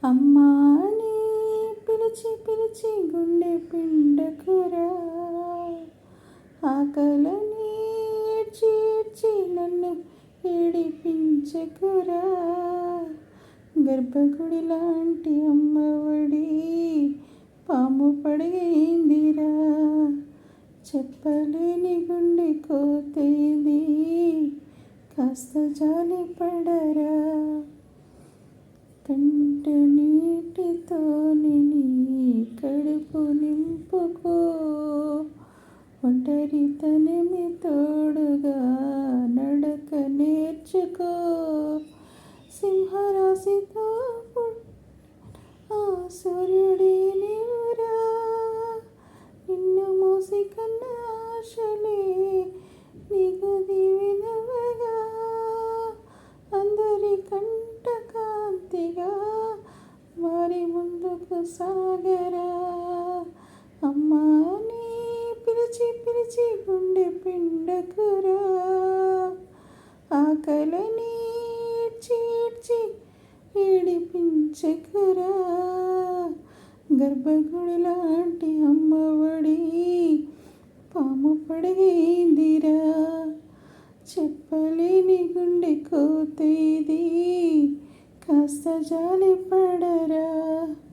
అమ్మా అని పిలిచి పిలిచి గుండె పిండకురా, ఆకలని ఏడ్చి ఏడ్చి నన్ను ఏడిపించకురా. గర్భగుడి లాంటి అమ్మఒడి పాము పడగైందిరా, చెప్పలేని గుండె కోతేది, కాస్త జాలి పడరా. కంట నీటితోని నీ కడుపు నింపుకో, ఒంటరితనమే తోడుగా నడక నేర్చుకో. సింహరాశితో ఆ సూర్యుడి నీవురా, నిన్ను మోసి కన్న ఆశలే నీకు దీవెనవగా, అందరి కంట కాంతిగా వారి ముందుకు సాగరా. అమ్మా అని పిలిచి పిలిచి గుండె పిండకురా, ఆకలని ఏడ్చి ఏడ్చి ఏడిపించకురా. గర్భగుడి లాంటి అమ్మఒడి పాము పడగైందిరా, చెప్పలేని గుండె కోతేది, కాస్త జాలి పడరా.